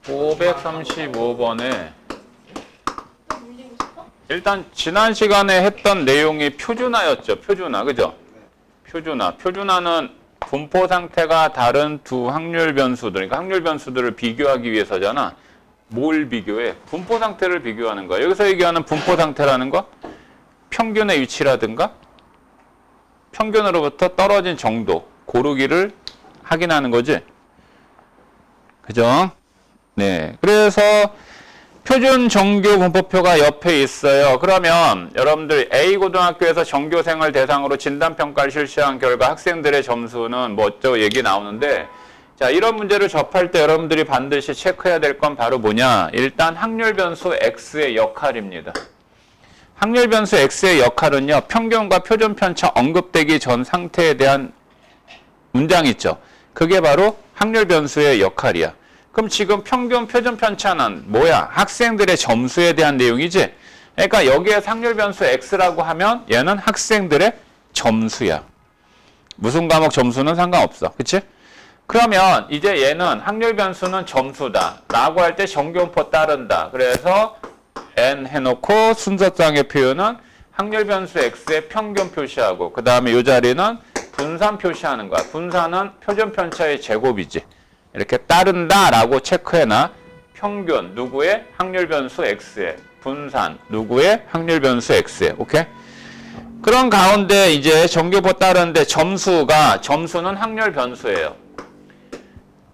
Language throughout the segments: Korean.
535번에 일단 지난 시간에 했던 내용이 표준화였죠. 표준화. 그죠? 표준화. 표준화는 분포 상태가 다른 두 확률 변수들, 그러니까 확률 변수들을 비교하기 위해서잖아. 뭘 비교해? 분포 상태를 비교하는 거야. 여기서 얘기하는 분포 상태라는 거? 평균의 위치라든가 평균으로부터 떨어진 정도, 고르기를 확인하는 거지. 그죠? 네. 그래서 표준 정규 분포표가 옆에 있어요. 그러면 여러분들 A고등학교에서 전교생을 대상으로 진단평가를 실시한 결과 학생들의 점수는 뭐 어쩌고 얘기 나오는데, 자, 이런 문제를 접할 때 여러분들이 반드시 체크해야 될 건 바로 뭐냐? 일단 확률 변수 X의 역할입니다. 확률 변수 X의 역할은요, 평균과 표준 편차 언급되기 전 상태에 대한 문장 있죠. 그게 바로 확률 변수의 역할이야. 그럼 지금 평균 표준 편차는 뭐야? 학생들의 점수에 대한 내용이지? 그러니까 여기에 확률 변수 X라고 하면 얘는 학생들의 점수야. 무슨 과목 점수는 상관없어. 그치? 그러면 이제 얘는 확률 변수는 점수다 라고 할 때 정교분포 따른다. 그래서 N 해놓고 순서상의 표현은 확률 변수 X의 평균 표시하고, 그 다음에 이 자리는 분산 표시하는 거야. 분산은 표준 편차의 제곱이지. 이렇게 따른다 라고 체크해놔. 평균 누구의 확률 변수 X의, 분산 누구의 확률 변수 X의. 오케이? 그런 가운데 이제 정교분포 따르는데 점수는 확률 변수예요.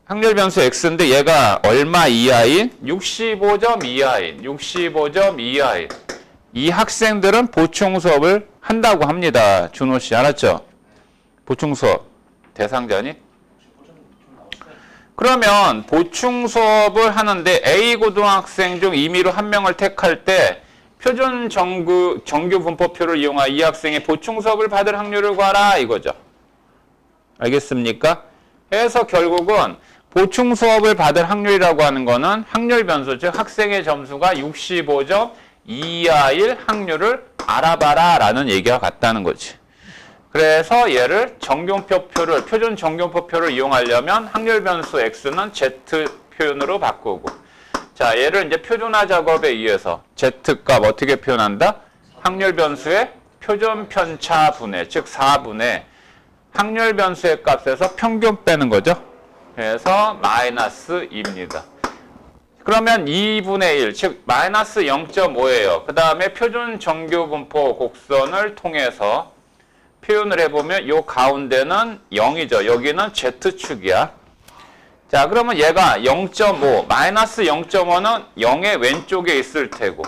확률 변수 X인데 얘가 얼마 이하인? 65점 이하인. 65점 이하인. 이 학생들은 보충 수업을 한다고 합니다. 준호 씨 알았죠? 보충 수업 대상자니? 그러면 보충 수업을 하는데 A 고등학생 중 임의로 한 명을 택할 때 표준 정규 분포표를 이용한 이 학생이 보충 수업을 받을 확률을 구하라 이거죠. 알겠습니까? 그래서 결국은 보충 수업을 받을 확률이라고 하는 거는 확률 변수, 즉 학생의 점수가 65점 이하일 확률을 알아봐라 라는 얘기가 같다는 거지. 그래서 얘를 표준 정교분포표를 이용하려면 확률 변수 X는 Z 표현으로 바꾸고, 자, 얘를 이제 표준화 작업에 의해서 Z값 어떻게 표현한다? 확률 변수의 표준 편차 분해, 즉 4분의 확률 변수의 값에서 평균 빼는 거죠. 그래서 마이너스 2입니다. 그러면 2분의 1, 즉 마이너스 0.5예요. 그 다음에 표준 정규분포 곡선을 통해서 표현을 해보면 이 가운데는 0이죠. 여기는 Z축이야. 자, 그러면 얘가 0.5, 마이너스 0.5는 0의 왼쪽에 있을 테고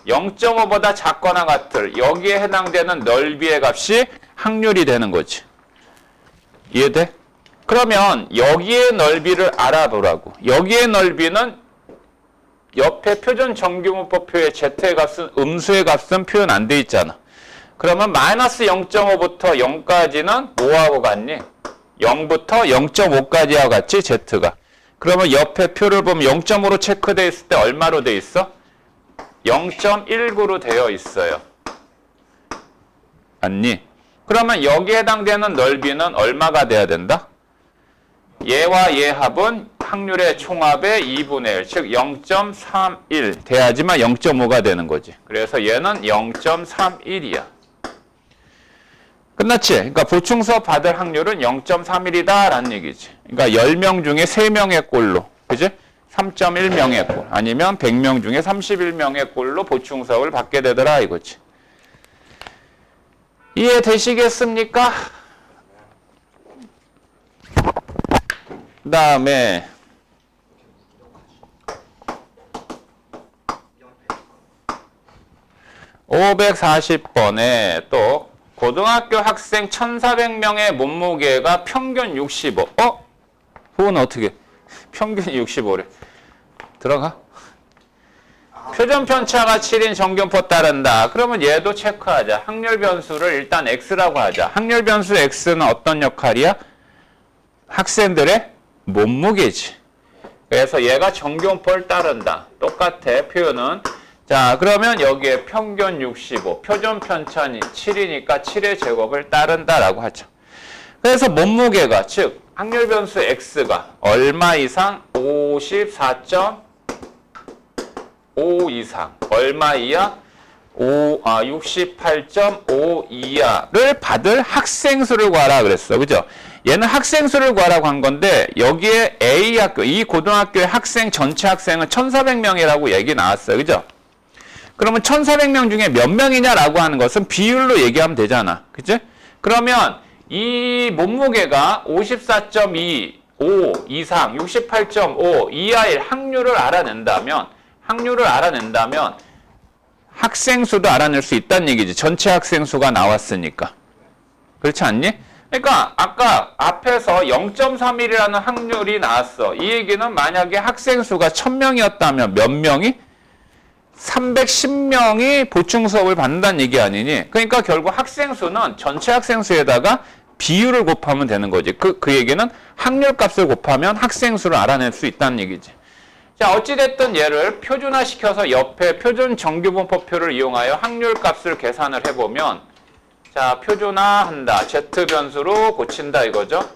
0.5보다 작거나 같을 여기에 해당되는 넓이의 값이 확률이 되는 거지. 이해돼? 그러면 여기의 넓이를 알아보라고. 여기의 넓이는 옆에 표준 정규분포표의 Z의 값은 음수의 값은 표현 안 돼 있잖아. 그러면 마이너스 0.5부터 0까지는 뭐하고 같니? 0부터 0.5까지와 같지, Z가. 그러면 옆에 표를 보면 0.5로 체크되어 있을 때 얼마로 되어 있어? 0.19로 되어 있어요. 맞니? 그러면 여기에 해당되는 넓이는 얼마가 돼야 된다? 얘와 얘 합은 확률의 총합의 2분의 1, 즉 0.31 돼야지만 0.5가 되는 거지. 그래서 얘는 0.31이야. 끝났지? 그러니까 보충 수업 받을 확률은 0.31이다 라는 얘기지. 그러니까 10명 중에 3명의 꼴로, 그지? 3.1명의 꼴, 아니면 100명 중에 31명의 꼴로 보충 수업을 받게 되더라 이거지. 이해되시겠습니까? 그 다음에 540번에 또 고등학교 학생 1,400명의 몸무게가 평균 65. 그건 어떻게? 평균 65래. 들어가? 표준 편차가 7인 정균포 따른다. 그러면 얘도 체크하자. 확률 변수를 일단 X라고 하자. 확률 변수 X는 어떤 역할이야? 학생들의 몸무게지. 그래서 얘가 정균포를 따른다. 똑같아. 표현은. 자, 그러면 여기에 평균 65, 표준 편차는 7이니까 7의 제곱을 따른다라고 하죠. 그래서 몸무게가, 즉 확률 변수 X가 얼마 이상? 54.5 이상. 얼마 이하? 68.5 이하를 받을 학생 수를 구하라 그랬어. 그죠? 얘는 학생 수를 구하라고 한 건데 여기에 A 학교, 이 고등학교의 학생 전체 학생은 1,400명이라고 얘기 나왔어요. 그죠? 그러면 1,400명 중에 몇 명이냐라고 하는 것은 비율로 얘기하면 되잖아. 그치? 그러면 이 몸무게가 54.2, 5 이상, 68.5 이하의 확률을 알아낸다면 학생 수도 알아낼 수 있다는 얘기지. 전체 학생 수가 나왔으니까. 그렇지 않니? 그러니까 아까 앞에서 0.31이라는 확률이 나왔어. 이 얘기는 만약에 학생 수가 1,000명이었다면 몇 명이? 310명이 보충 수업을 받는다는 얘기 아니니? 그러니까 결국 학생 수는 전체 학생 수에다가 비율을 곱하면 되는 거지. 그 얘기는 확률 값을 곱하면 학생 수를 알아낼 수 있다는 얘기지. 자, 어찌됐든 얘를 표준화시켜서 옆에 표준 정규분포표를 이용하여 확률 값을 계산을 해보면, 자, 표준화한다. Z 변수로 고친다 이거죠.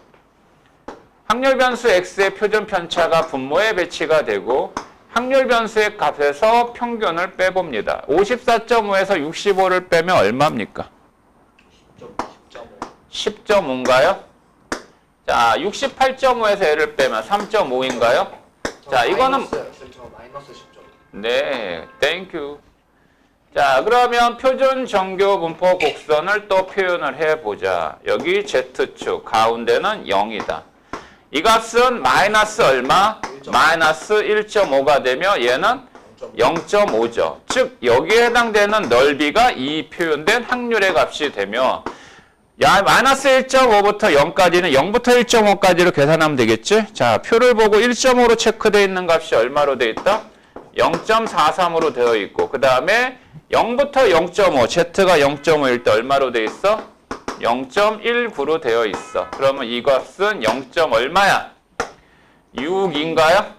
확률 변수 x의 표준 편차가 분모에 배치가 되고 확률 변수의 값에서 평균을 빼봅니다. 54.5에서 65를 빼면 얼마입니까? 10.5인가요? 자, 68.5에서 얘를 빼면 3.5인가요? 자, 이거는 마이너스 10점. 네, 땡큐. 자, 그러면 표준 정규 분포 곡선을 또 표현을 해보자. 여기 Z축, 가운데는 0이다. 이 값은 마이너스 얼마? 마이너스 1.5가 되며 얘는 0.5죠. 즉, 여기에 해당되는 넓이가 이 표현된 확률의 값이 되며 마이너스 1.5부터 0까지는 0부터 1.5까지로 계산하면 되겠지? 자, 표를 보고 1.5로 체크되어 있는 값이 얼마로 되어 있다? 0.43으로 되어 있고 그 다음에 0부터 0.5, Z가 0.5일 때 얼마로 되어 있어? 0.19로 되어 있어. 그러면 이 값은 0. 얼마야? 6인가요?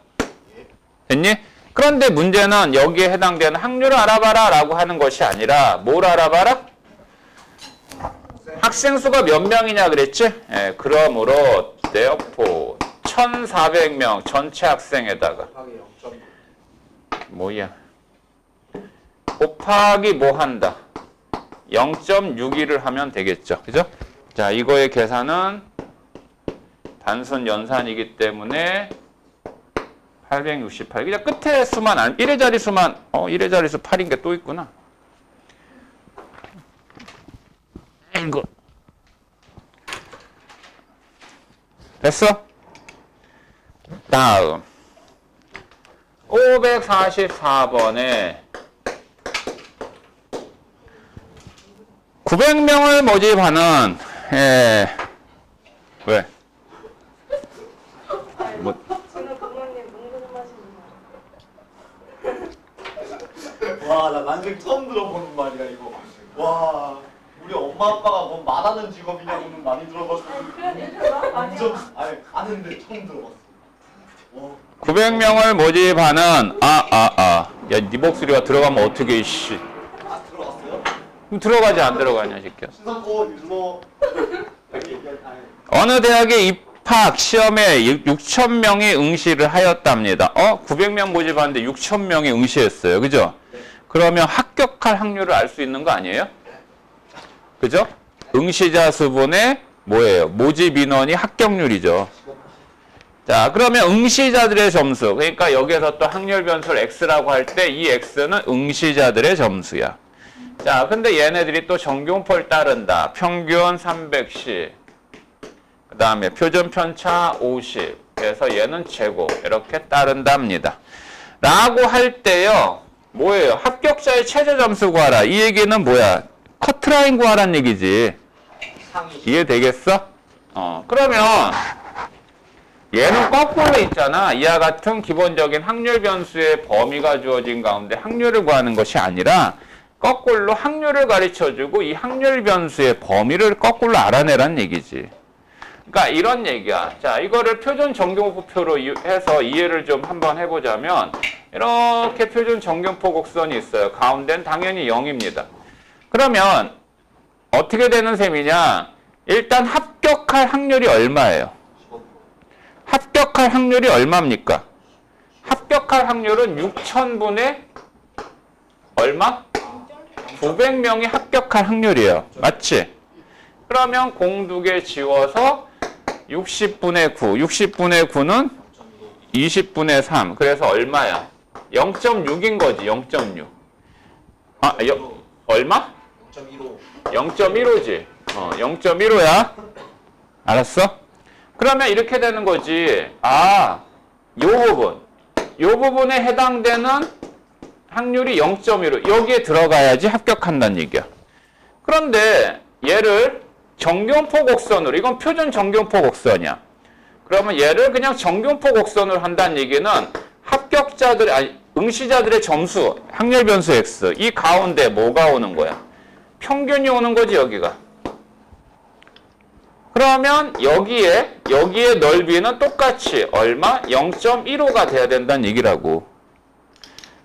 됐니? 그런데 문제는 여기에 해당되는 확률을 알아봐라 라고 하는 것이 아니라 뭘 알아봐라? 학생 수가 몇 명이냐 그랬지? 예, 그러므로 therefore 1,400명 전체 학생에다가 뭐야? 곱하기 뭐 한다? 0.61을 하면 되겠죠. 그죠? 자, 이거의 계산은 단순 연산이기 때문에 868. 그냥 끝에 수만, 1의 자리 수만, 1의 자리 수 8인 게 또 있구나. 이거. 됐어? 다음. 544번에 900명을 모집하는, 왜? 뭐? 지금 부모님 궁금하신 와, 나 난생 처음 들어보는 말이야 이거. 와, 우리 엄마 아빠가 뭐 말하는 직업이냐고는 많이 들어봤어. 완전 아는데 처음 들어봤어. 와. 900명을 모집하는 야, 네 목소리가 들어가면 어떻게 씨. 들어갔어요? 그럼 들어가지 안 들어가냐, 새끼야. 신상고 유주모. 어느 대학의 입학 시험에 6,000명이 응시를 하였답니다. 900명 모집하는데 6,000명이 응시했어요. 그죠? 그러면 합격할 확률을 알 수 있는 거 아니에요? 그죠? 응시자 수분의 뭐예요? 모집 인원이 합격률이죠. 자, 그러면 응시자들의 점수. 그러니까 여기에서 또 확률 변수를 x라고 할 때 이 x는 응시자들의 점수야. 자, 근데 얘네들이 또 정규분포를 따른다. 평균 310. 그 다음에 표준 편차 50. 그래서 얘는 제곱. 이렇게 따른답니다. 라고 할 때요. 뭐예요? 합격자의 최저 점수 구하라. 이 얘기는 뭐야? 커트라인 구하라는 얘기지. 이해되겠어? 그러면 얘는 거꾸로 있잖아. 이와 같은 기본적인 확률 변수의 범위가 주어진 가운데 확률을 구하는 것이 아니라 거꾸로 확률을 가르쳐주고 이 확률 변수의 범위를 거꾸로 알아내라는 얘기지. 그러니까 이런 얘기야. 자, 이거를 표준 정규분포표로 해서 이해를 좀 한번 해보자면 이렇게 표준 정규분포 곡선이 있어요. 가운데는 당연히 0입니다. 그러면 어떻게 되는 셈이냐? 일단 합격할 확률이 얼마예요? 합격할 확률이 얼마입니까? 합격할 확률은 6,000분의 얼마? 900명이 합격할 확률이에요. 맞지? 그러면 공 2개 지워서 60분의 9. 60분의 9는 20분의 3. 그래서 얼마야? 0.6인 거지. 0.6. 얼마? 0.15. 0.15지. 0.15야. 알았어? 그러면 이렇게 되는 거지. 요 부분에 해당되는 확률이 0.15. 여기에 들어가야지 합격한다는 얘기야. 그런데 얘를 정교분포 곡선으로, 이건 표준 정교분포 곡선이야. 그러면 얘를 그냥 정교분포 곡선으로 한다는 얘기는 응시자들의 점수, 확률 변수 x, 이 가운데 뭐가 오는 거야? 평균이 오는 거지, 여기가. 그러면 여기에 넓이는 똑같이 얼마? 0.15가 돼야 된다는 얘기라고.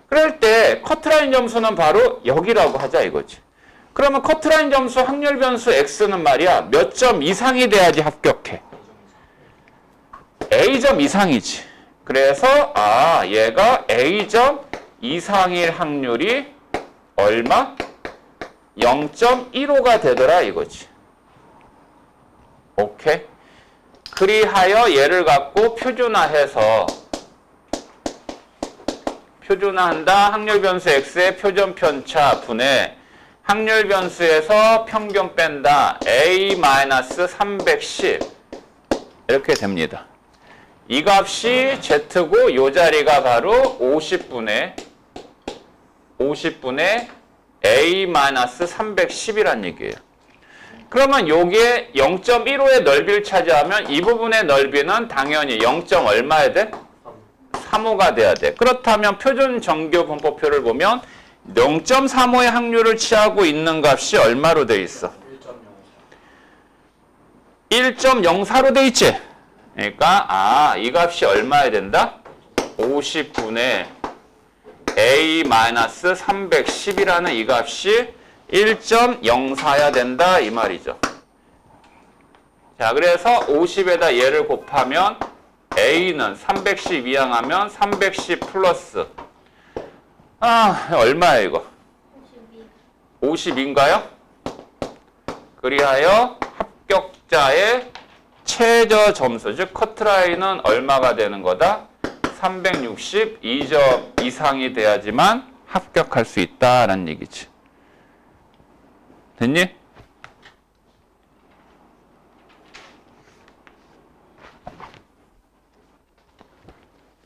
그럴 때 커트라인 점수는 바로 여기라고 하자 이거지. 그러면 커트라인 점수 확률 변수 x는 말이야 몇 점 이상이 돼야지 합격해. A점 이상이지. 그래서 얘가 A점 이상일 확률이 얼마? 0.15가 되더라 이거지. 오케이? 그리하여 얘를 갖고 표준화한다. 확률 변수 x의 표준 편차 분의 확률 변수에서 평균 뺀다. A-310 이렇게 됩니다. 이 값이 Z고 이 자리가 바로 50분의 A-310이란 얘기예요. 그러면 요게 0.15의 넓이를 차지하면 이 부분의 넓이는 당연히 0. 얼마야 돼? 35가 돼야 돼. 그렇다면 표준 정교 분포표를 보면 0.35의 확률을 취하고 있는 값이 얼마로 돼 있어? 1.04로 돼 있지? 그러니까 이 값이 얼마야 된다? 50분의 A-310이라는 이 값이 1.04야 된다 이 말이죠. 자, 그래서 50에다 얘를 곱하면 A는 310 이항하면 310 플러스 얼마야 이거? 52인가요? 그리하여 합격자의 최저 점수, 즉 커트라인은 얼마가 되는 거다? 362점 이상이 돼야지만 합격할 수 있다라는 얘기지. 됐니?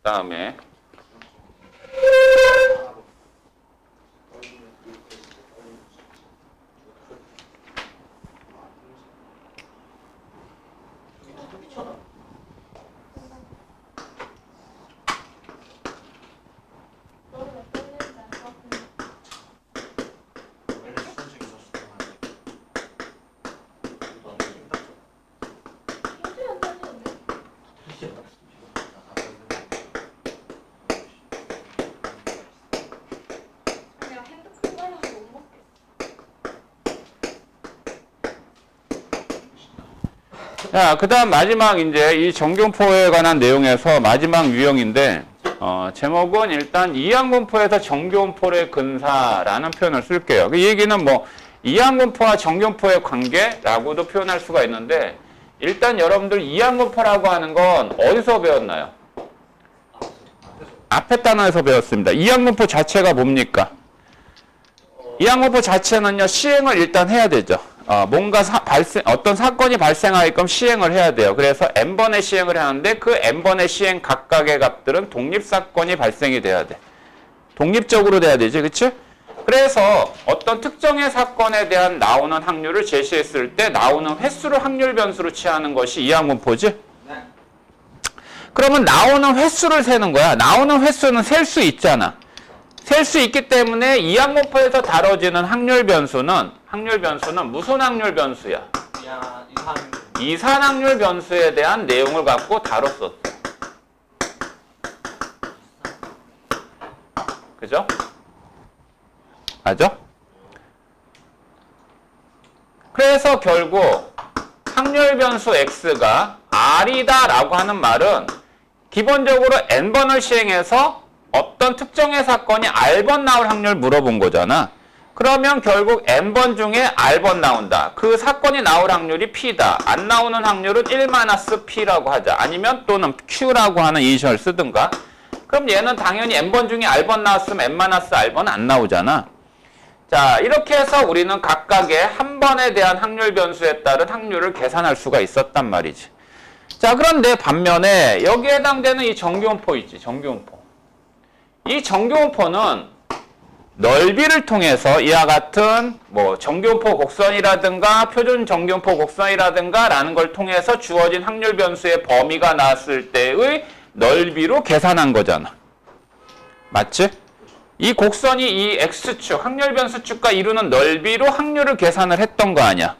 다음에 자, 그 다음 마지막 이제 이 정교분포에 관한 내용에서 마지막 유형인데, 제목은 일단 이항분포에서 정교분포의 근사라는 표현을 쓸게요. 이 얘기는 뭐, 이항분포와 정교분포의 관계라고도 표현할 수가 있는데, 일단 여러분들 이항분포라고 하는 건 어디서 배웠나요? 앞에 단어에서 배웠습니다. 이항분포 자체가 뭡니까? 이항분포 자체는요, 시행을 일단 해야 되죠. 뭔가 어떤 사건이 발생하게끔 시행을 해야 돼요. 그래서 n번의 시행을 하는데 그 n번의 시행 각각의 값들은 독립사건이 발생이 돼야 돼. 독립적으로 돼야 되지, 그치? 그래서 어떤 특정의 사건에 대한 나오는 확률을 제시했을 때 나오는 횟수를 확률 변수로 취하는 것이 이항분포지? 네. 그러면 나오는 횟수를 세는 거야. 나오는 횟수는 셀 수 있잖아. 셀 수 있기 때문에 이항분포에서 다뤄지는 확률 변수는 무슨 확률 변수야? 이산 확률 변수에 대한 내용을 갖고 다뤘었어. 그죠? 맞죠? 그래서 결국 확률 변수 x가 r이다 라고 하는 말은 기본적으로 n번을 시행해서 어떤 특정의 사건이 r번 나올 확률 물어본 거잖아. 그러면 결국 n번 중에 r번 나온다. 그 사건이 나올 확률이 p다. 안 나오는 확률은 1-p라고 하자. 아니면 또는 q라고 하는 이니셜 쓰든가. 그럼 얘는 당연히 n번 중에 r번 나왔으면 n-r번 안 나오잖아. 자, 이렇게 해서 우리는 각각의 한 번에 대한 확률 변수에 따른 확률을 계산할 수가 있었단 말이지. 자, 그런데 반면에 여기에 해당되는 이 정규분포 있지, 정규분포. 이 정규분포는 넓이를 통해서 이와 같은 뭐 정규분포 곡선이라든가 표준 정규분포 곡선이라든가 라는 걸 통해서 주어진 확률 변수의 범위가 나왔을 때의 넓이로 계산한 거잖아. 맞지? 이 곡선이 이 x축, 확률 변수축과 이루는 넓이로 확률을 계산을 했던 거 아니야.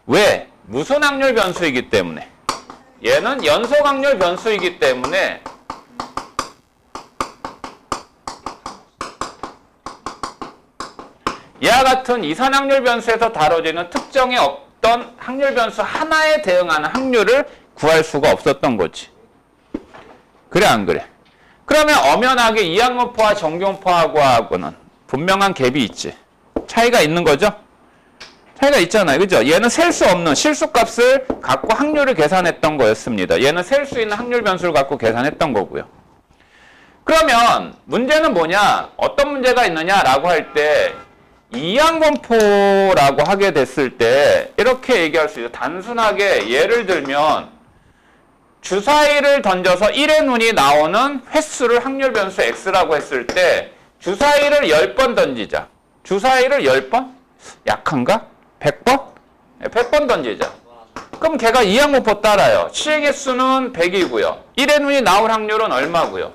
왜? 무슨 확률 변수이기 때문에. 얘는 연속 확률 변수이기 때문에 이와 같은 이산 확률 변수에서 다뤄지는 특정의 어떤 확률 변수 하나에 대응하는 확률을 구할 수가 없었던 거지. 그래 안 그래? 그러면 엄연하게 이항분포와 정규분포하고는 분명한 갭이 있지. 차이가 있는 거죠? 차이가 있잖아요. 그죠? 얘는 셀 수 없는 실수값을 갖고 확률을 계산했던 거였습니다. 얘는 셀 수 있는 확률 변수를 갖고 계산했던 거고요. 그러면 문제는 뭐냐? 어떤 문제가 있느냐라고 할 때 이항분포라고 하게 됐을 때 이렇게 얘기할 수 있어요. 단순하게 예를 들면 주사위를 던져서 1의 눈이 나오는 횟수를 확률 변수 x라고 했을 때 주사위를 10번 던지자. 주사위를 10번? 약한가? 100번? 100번 던지자. 그럼 걔가 이항분포 따라요. 시행 횟수는 100이고요. 1의 눈이 나올 확률은 얼마고요?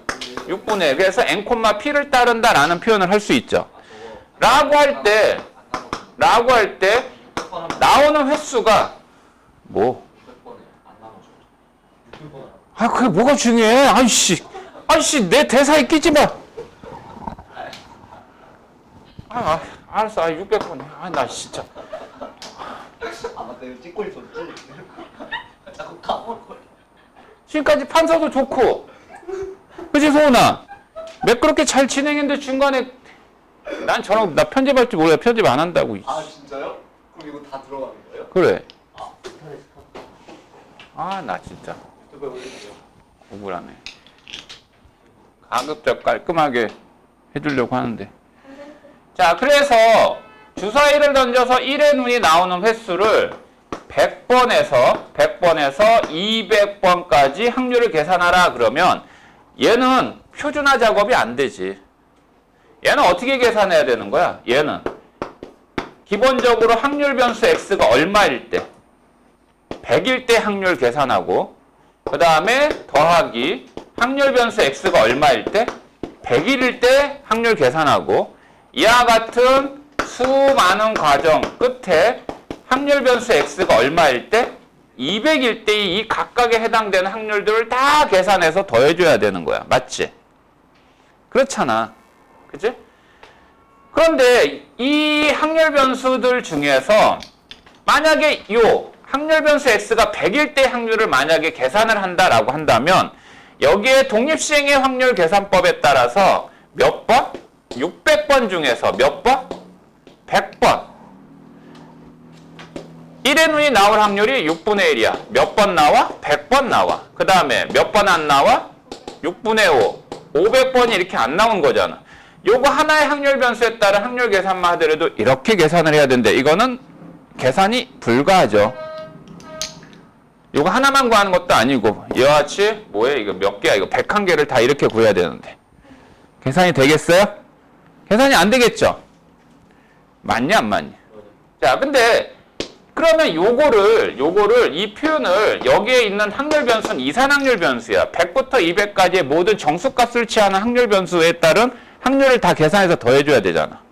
6분의 1. 그래서 n,p를 따른다라는 표현을 할 수 있죠. 라고 할 때 나오는 횟수가 뭐? 아, 그게 뭐가 중요해? 아이씨, 내 대사에 끼지 마. 알았어. 600번. 나 진짜. 맞다. 이거 찍고 있었지. 자꾸 까먹어. 지금까지 판사도 좋고, 그치 소은아? 매끄럽게 잘 진행했는데 중간에 나 편집할 줄 몰라. 편집 안 한다고. 아 진짜요? 그럼 이거 다 들어가는 거예요? 그래. 아, 나 진짜 유튜브에 올려주세요. 억울하네. 가급적 깔끔하게 해주려고 하는데. 자, 그래서 주사위를 던져서 1의 눈이 나오는 횟수를 100번에서 200번까지 확률을 계산하라 그러면 얘는 표준화 작업이 안 되지. 얘는 어떻게 계산해야 되는 거야? 얘는 기본적으로 확률 변수 x가 얼마일 때 100일 때 확률 계산하고 그 다음에 더하기 확률 변수 x가 얼마일 때 100일일 때 확률 계산하고 이와 같은 수많은 과정 끝에 확률 변수 x가 얼마일 때 200일 때 이 각각에 해당되는 확률들을 다 계산해서 더해줘야 되는 거야. 맞지? 그렇잖아. 그치? 그런데 이 확률 변수들 중에서 만약에 요 확률 변수 x가 100일 때 확률을 만약에 계산을 한다라고 한다면 여기에 독립시행의 확률 계산법에 따라서 몇 번? 600번 중에서 몇 번? 100번. 1의 눈이 나올 확률이 6분의 1이야. 몇 번 나와? 100번 나와. 그 다음에 몇 번 안 나와? 6분의 5. 500번이 이렇게 안 나온 거잖아. 요거 하나의 확률 변수에 따른 확률 계산만 하더라도 이렇게 계산을 해야 되는데 이거는 계산이 불가하죠. 요거 하나만 구하는 것도 아니고 이와 같이 뭐해? 이거 몇 개야? 이거 101개를 다 이렇게 구해야 되는데 계산이 되겠어요? 계산이 안 되겠죠? 맞냐 안 맞냐? 자, 근데 그러면 요거를 이 표현을 여기에 있는 확률 변수는 이산 확률 변수야. 100부터 200까지의 모든 정수값을 취하는 확률 변수에 따른 확률을 다 계산해서 더해줘야 되잖아.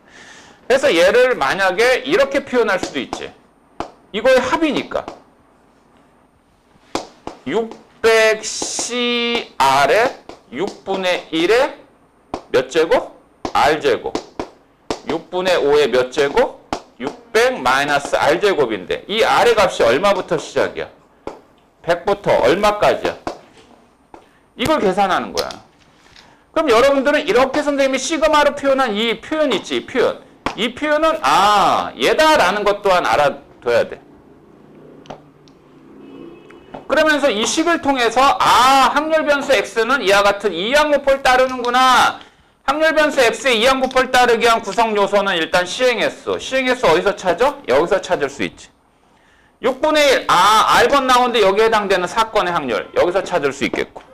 그래서 얘를 만약에 이렇게 표현할 수도 있지. 이거의 합이니까 600CR에 6분의 1에 몇 제곱? R제곱. 6분의 5에 몇 제곱? 600 마이너스 R제곱인데 이 R의 값이 얼마부터 시작이야? 100부터 얼마까지야? 이걸 계산하는 거야. 그럼 여러분들은 이렇게 선생님이 시그마로 표현한 이 표현 있지, 이 표현. 이 표현은 얘다라는 것 또한 알아둬야 돼. 그러면서 이 식을 통해서 확률 변수 x는 이와 같은 이항분포를 따르는구나. 확률 변수 x의 이항분포를 따르기 위한 구성 요소는 일단 시행횟수. 시행횟수 어디서 찾아? 여기서 찾을 수 있지. 6분의 1. R번 나오는데 여기에 해당되는 사건의 확률. 여기서 찾을 수 있겠고.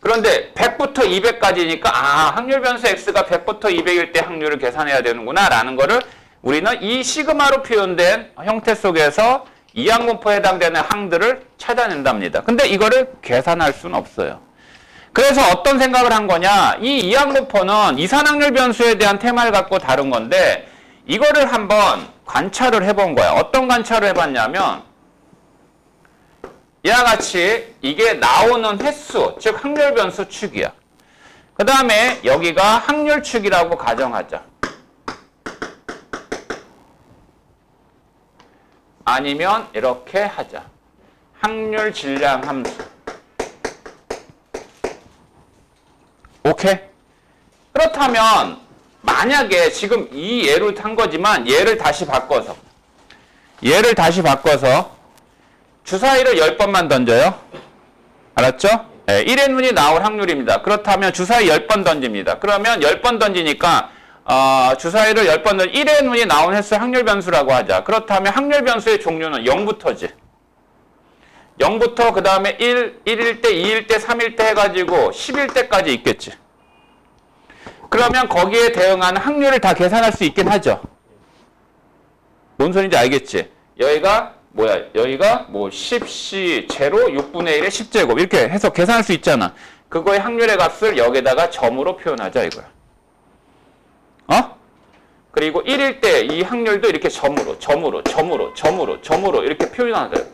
그런데 100부터 200까지니까 확률 변수 x가 100부터 200일 때 확률을 계산해야 되는구나 라는 거를 우리는 이 시그마로 표현된 형태 속에서 이항분포에 해당되는 항들을 찾아낸답니다. 근데 이거를 계산할 수는 없어요. 그래서 어떤 생각을 한 거냐, 이 이항분포는 이산확률 변수에 대한 테마를 갖고 다룬 건데 이거를 한번 관찰을 해본 거야. 어떤 관찰을 해봤냐면 이와 같이 이게 나오는 횟수, 즉 확률 변수 축이야. 그 다음에 여기가 확률 축이라고 가정하자. 아니면 이렇게 하자. 확률 질량 함수. 오케이? 그렇다면 만약에 지금 이 예를 한 거지만 얘를 다시 바꿔서 주사위를 10번만 던져요. 알았죠? 네, 1의 눈이 나올 확률입니다. 그렇다면 주사위 10번 던집니다. 그러면 10번 던지니까 주사위를 10번 던 1의 눈이 나온 횟수 확률 변수라고 하자. 그렇다면 확률 변수의 종류는 0부터지. 0부터 그 다음에 1, 1일 때, 2일 때, 3일 때 해가지고 10일 때까지 있겠지. 그러면 거기에 대응하는 확률을 다 계산할 수 있긴 하죠. 뭔 소리인지 알겠지? 여기가 뭐야? 여기가 뭐 10C 제로 6분의 1의 10제곱 이렇게 해서 계산할 수 있잖아. 그거의 확률의 값을 여기다가 점으로 표현하자 이거야. 그리고 1일 때 이 확률도 이렇게 점으로 이렇게 표현하자.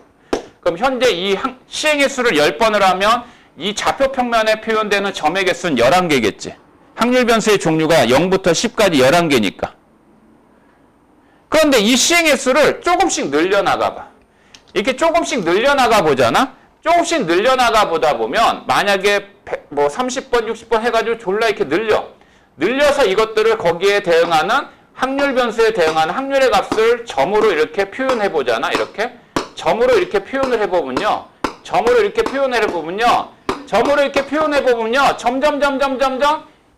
그럼 현재 이 시행의 수를 10번을 하면 이 좌표 평면에 표현되는 점의 개수는 11개겠지. 확률 변수의 종류가 0부터 10까지 11개니까. 그런데 이 시행의 수를 조금씩 늘려나가 봐. 이렇게 조금씩 늘려나가 보잖아? 조금씩 늘려나가 보다 보면 만약에 30번, 60번 해가지고 졸라 이렇게 늘려서 이것들을 거기에 대응하는 확률 변수에 대응하는 확률의 값을 점으로 이렇게 표현해 보잖아. 이렇게. 점으로 이렇게 표현을 해보면요. 점으로 이렇게 표현해 보면요. 점점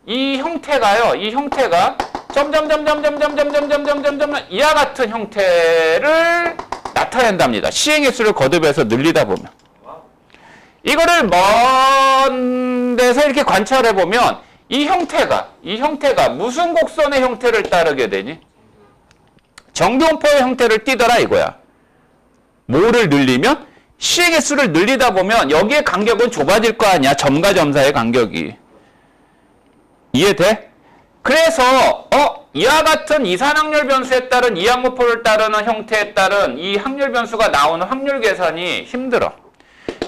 이 형태가요. 이 형태가 점점점점점점점점점점점 이와 같은 형태를 나타낸답니다. 시행의 수를 거듭해서 늘리다 보면. 이거를 먼 데서 이렇게 관찰해 보면 이 형태가 무슨 곡선의 형태를 따르게 되니? 정교분포의 형태를 띠더라 이거야. 뭐를 늘리면? 시행의 수를 늘리다 보면 여기에 간격은 좁아질 거 아니야. 점과 점 사이의 간격이. 이해돼? 그래서 이와 같은 이산확률 변수에 따른 이항분포를 따르는 형태에 따른 이 확률 변수가 나오는 확률 계산이 힘들어.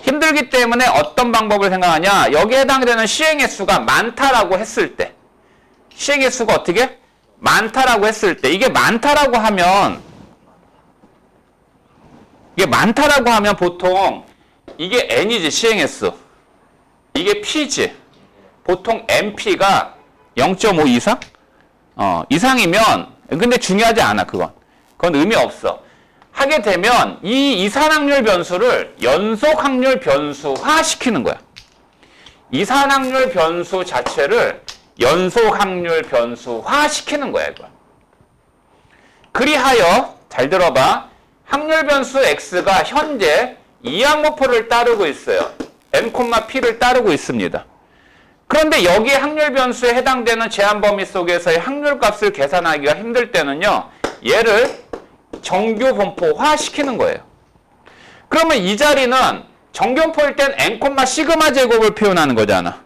힘들기 때문에 어떤 방법을 생각하냐? 여기에 해당되는 시행의 수가 많다라고 했을 때 시행의 수가 어떻게? 많다라고 했을 때 이게 많다라고 하면 보통 이게 n이지 시행의 수. 이게 p지. 보통 NP가 0.5 이상? 이상이면 근데 중요하지 않아 그건 의미 없어. 하게 되면 이 이산확률 변수를 연속 확률 변수화 시키는 거야. 이산확률 변수 자체를 연속 확률 변수화 시키는 거야 이거. 그리하여 잘 들어봐. 확률 변수 x가 현재 이항분포를 따르고 있어요. n, p를 따르고 있습니다. 그런데 여기에 확률 변수에 해당되는 제한 범위 속에서의 확률 값을 계산하기가 힘들 때는요. 얘를 정교 분포화 시키는 거예요. 그러면 이 자리는 정교 분포일 땐 n, 시그마 제곱을 표현하는 거잖아.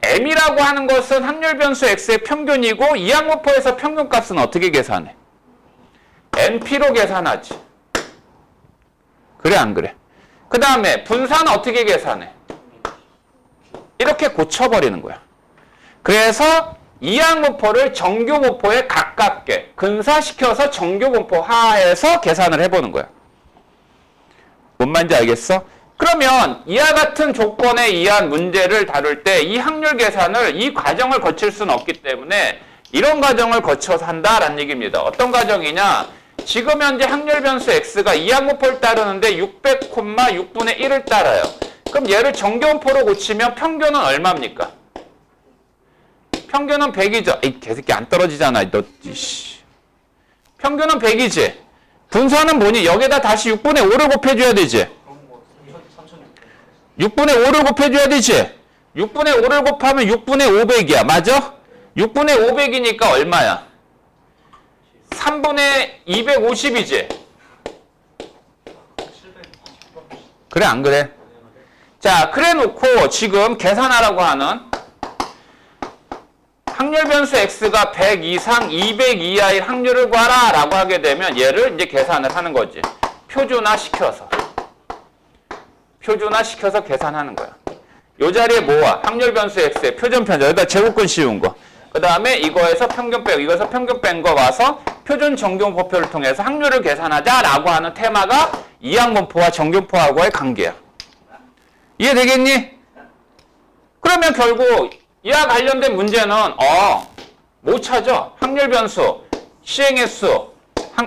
m이라고 하는 것은 확률 변수 x의 평균이고 이항분포에서 평균 값은 어떻게 계산해? np로 계산하지. 그래 안 그래? 그 다음에 분산은 어떻게 계산해? 이렇게 고쳐버리는 거야. 그래서 이항분포를 정교분포에 가깝게 근사시켜서 정교분포화해서 계산을 해보는 거야. 뭔 말인지 알겠어? 그러면 이와 같은 조건에 의한 문제를 다룰 때 이 확률 계산을 이 과정을 거칠 수는 없기 때문에 이런 과정을 거쳐서 한다라는 얘기입니다. 어떤 과정이냐? 지금 현재 확률 변수 x가 이항분포를 따르는데 600,6분의 1을 따라요. 그럼 얘를 정교분포로 고치면 평균은 얼마입니까? 평균은 100이죠. 이 개새끼 안 떨어지잖아. 너 씨. 평균은 100이지. 분수는 뭐니? 여기다 다시 6분의 5를 곱해줘야 되지. 6분의 5를 곱해줘야 되지. 6분의 5를 곱하면 6분의 500이야. 맞아? 6분의 500이니까 얼마야? 3분의 250이지. 그래 안 그래? 자, 그래 놓고 지금 계산하라고 하는 확률 변수 x가 100 이상 200 이하의 확률을 구하라 라고 하게 되면 얘를 이제 계산을 하는 거지. 표준화시켜서 계산하는 거야. 요 자리에 뭐와? 확률 변수 x의 표준 편차. 여기다 제곱근 씌운 거. 그 다음에 이거에서 평균 빼고 이거에서 평균 뺀 거 와서 표준 정규분포를 통해서 확률을 계산하자라고 하는 테마가 이항분포와 정규분포하고의 관계야. 이해되겠니? 그러면 결국 이와 관련된 문제는 못 찾아. 확률 변수, 시행횟수,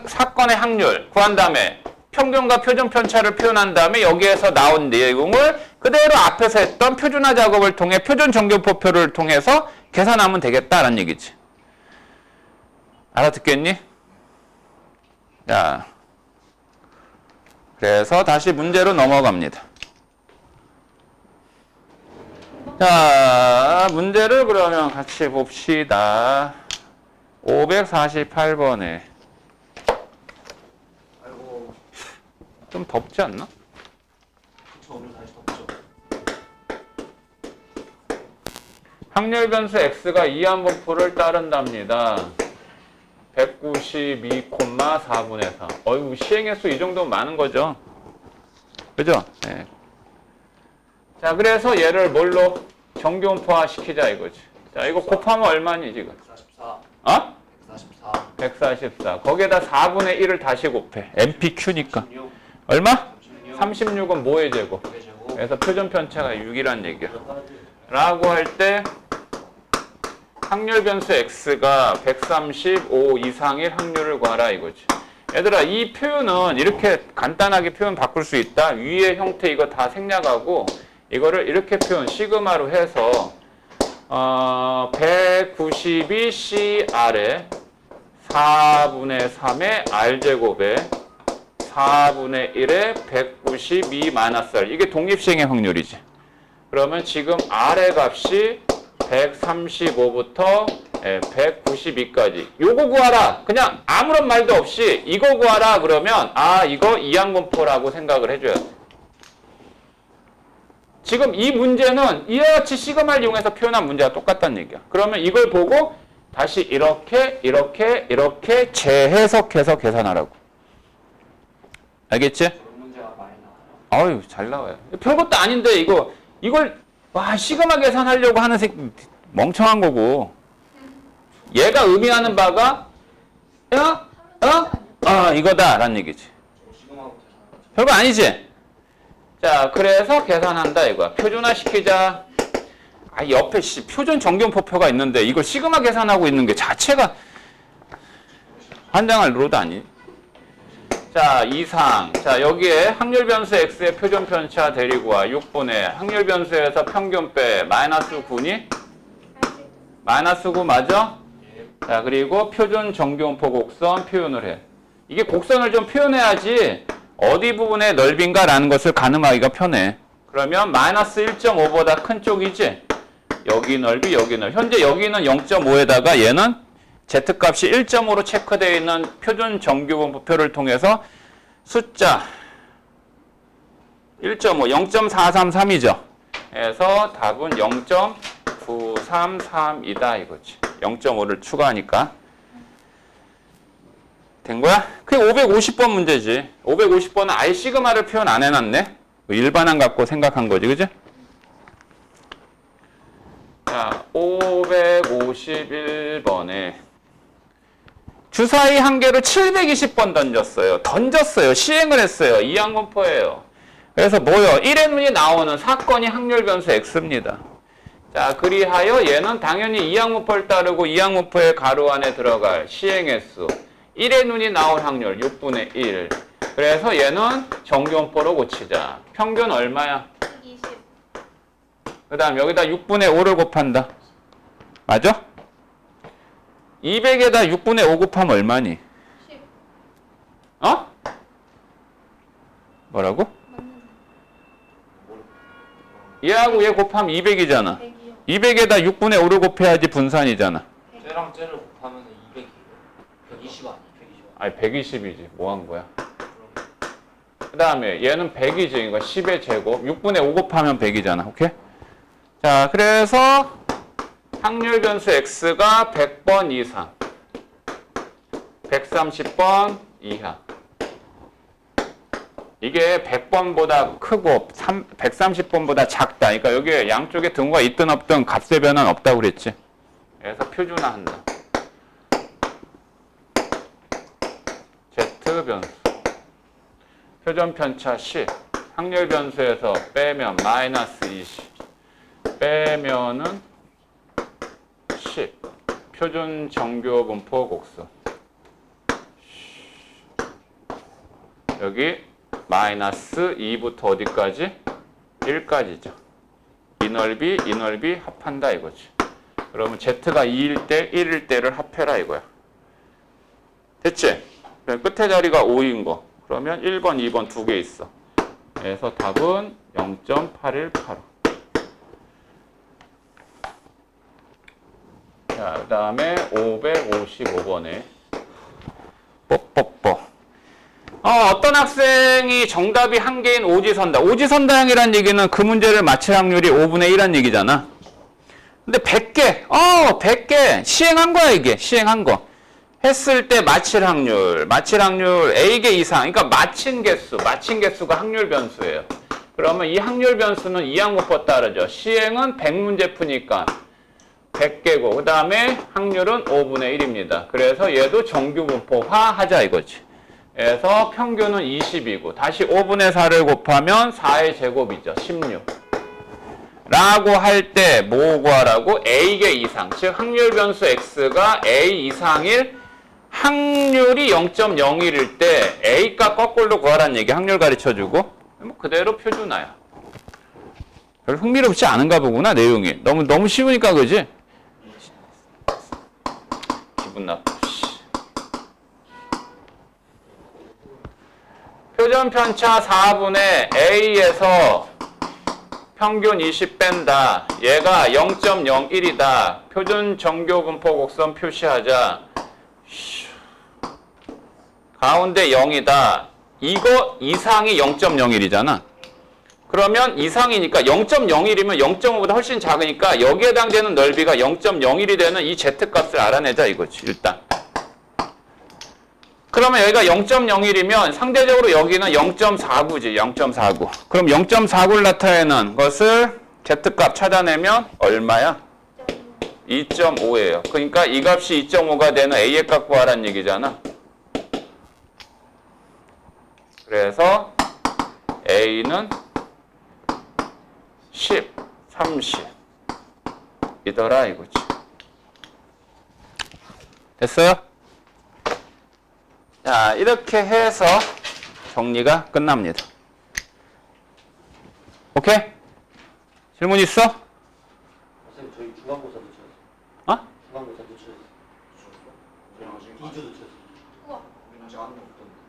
사건의 확률 구한 다음에 평균과 표준 편차를 표현한 다음에 여기에서 나온 내용을 그대로 앞에서 했던 표준화 작업을 통해 표준 정규분포표를 통해서 계산하면 되겠다라는 얘기지. 알아듣겠니? 자, 그래서 다시 문제로 넘어갑니다. 자, 문제를 그러면 같이 봅시다. 548번에. 아이고, 좀 덥지 않나? 저 오늘 다시 덥죠. 확률 변수 x가 이항분포를 따른답니다. 192,4분의 4. 어이구, 시행횟수 이 정도면 많은 거죠. 그죠? 네. 자, 그래서 얘를 뭘로 정규분포화 시키자 이거지. 자, 이거 곱하면 얼마니 지금? 144. 144. 144. 거기에다 4분의 1을 다시 곱해. MPQ니까. 얼마? 36은 뭐의 제곱? 그래서 표준 편차가 6이란 얘기야. 라고 할 때 확률 변수 x가 135 이상일 확률을 구하라 이거지. 얘들아, 이 표현은 이렇게 간단하게 표현 바꿀 수 있다. 위의 형태 이거 다 생략하고 이거를 이렇게 표현 시그마로 해서 192CR에 4분의 3의 R제곱에 4분의 1에 192 마이너스 R. 이게 독립시행의 확률이지. 그러면 지금 R의 값이 135부터 192까지. 요거 구하라. 그냥 아무런 말도 없이 이거 구하라 그러면 이거 이항분포라고 생각을 해줘야 돼. 지금 이 문제는 이와 같이 시그마를 이용해서 표현한 문제와 똑같다는 얘기야. 그러면 이걸 보고 다시 이렇게 재해석해서 계산하라고. 알겠지? 그런 문제가 많이 나와요. 아유, 잘 나와요. 별것도 아닌데 이걸 시그마 계산하려고 하는 멍청한 거고. 얘가 의미하는 바가 이거다라는 얘기지. 시그마하고 계산하는 거죠. 별거 아니지? 자, 그래서 계산한다 이거야. 표준화 시키자. 옆에 표준 정규분포표가 있는데 이걸 시그마 계산하고 있는 게 자체가 환장할 노릇 아니? 자, 이상. 자, 여기에 확률 변수 x의 표준 편차 데리고 와. 6분의 확률 변수에서 평균 빼 마이너스 9니? 마이너스 9 맞아? 자, 그리고 표준 정규분포 곡선 표현을 해. 이게 곡선을 좀 표현해야지 어디 부분의 넓이인가라는 것을 가늠하기가 편해. 그러면 마이너스 1.5보다 큰 쪽이지? 여기 넓이, 여기 넓이. 현재 여기는 0.5에다가 얘는 z값이 1.5로 체크되어 있는 표준 정규분포표를 통해서 숫자 1.5, 0.433이죠. 그래서 답은 0.933이다 이거지. 0.5를 추가하니까. 된 거야? 그게 550번 문제지. 550번은 아예 시그마를 표현 안 해놨네. 일반항 갖고 생각한 거지, 그지? 자, 551번에 주사위 한 개를 720번 던졌어요. 시행을 했어요. 이항분포예요. 그래서 뭐요? 1의 눈이 나오는 사건이 확률 변수 x입니다. 자, 그리하여 얘는 당연히 이항무포를 따르고 이항무포의 가로 안에 들어갈 시행횟수 1의 눈이 나올 확률 6분의 1. 그래서 얘는 정규분포로 고치자. 평균 얼마야? 20. 그 다음 여기다 6분의 5를 곱한다. 맞아? 200에다 6분의 5 곱하면 얼마니? 10. 어? 뭐라고? 맞는 얘하고 얘 곱하면 200이잖아. 100이요. 200에다 6분의 5를 곱해야지 분산이잖아. 쟤랑 쟤를 곱하면 200이에요. 120 아니에요? 120. 아니 120이지. 뭐 한 거야? 그 다음에 얘는 100이지. 그러니까 10의 제곱. 6분의 5 곱하면 100이잖아. 오케이? 자, 그래서 확률 변수 x가 100번 이상, 130번 이하. 이게 100번보다 크고 130번보다 작다. 그러니까 여기에 양쪽에 등호가 있든 없든 값의 변화는 없다고 그랬지. 그래서 표준화한다. Z 변수. 표준 편차 10. 확률 변수에서 빼면 마이너스 20. 빼면은 10. 표준 정교 분포 곡선. 여기 마이너스 2부터 어디까지? 1까지죠. 이 넓이 합한다 이거지. 그러면 Z가 2일 때, 1일 때를 합해라 이거야. 됐지? 끝에 자리가 5인 거. 그러면 1번, 2번 두 개 있어. 그래서 답은 0.8185. 자, 그 다음에 555번에 뽀뽀뽀. 어떤 학생이 정답이 한 개인 오지선다. 오지선다형이란 얘기는 그 문제를 맞힐 확률이 5분의 1란 얘기잖아. 근데 100개, 100개 시행한 거야 이게. 시행한 거. 했을 때 맞힐 확률 A개 이상. 그러니까 맞힌 개수가 확률 변수예요. 그러면 이 확률 변수는 이항무포 따르죠. 시행은 100문제 푸니까 100개고 그 다음에 확률은 5분의 1입니다. 그래서 얘도 정규분포화 하자 이거지. 그래서 평균은 20이고 다시 5분의 4를 곱하면 4의 제곱이죠. 16. 라고 할 때 뭐 구하라고? A개 이상. 즉 확률 변수 X가 A 이상일 확률이 0.01일 때 A값 거꾸로 구하라는 얘기. 확률 가르쳐주고 뭐 그대로 표준화야. 별 흥미롭지 않은가 보구나 내용이. 너무 쉬우니까 그지? 기분 나빠. 표준 편차 4분의 A에서 평균 20 뺀다. 얘가 0.01이다. 표준 정교 분포 곡선 표시하자. 가운데 0이다. 이거 이상이 0.01이잖아. 그러면 이상이니까 0.01이면 0.5보다 훨씬 작으니까 여기에 해당되는 넓이가 0.01이 되는 이 Z값을 알아내자 이거지 일단. 그러면 여기가 0.01이면 상대적으로 여기는 0.49지. 0.49. 그럼 0.49를 나타내는 것을 Z값 찾아내면 얼마야? 2.5예요. 그러니까 이 값이 2.5가 되는 A의 값 구하라는 얘기잖아. 그래서 A는 10, 30 이더라 이거지. 됐어요? 자, 이렇게 해서 정리가 끝납니다. 오케이? 질문 있어? 선생님 저희 중간고사도 쳐요. 어? 중간고사도 쳐요. 저희는 아직 2주도 쳐요. 우와. 우리는 아직 안 넣었던데.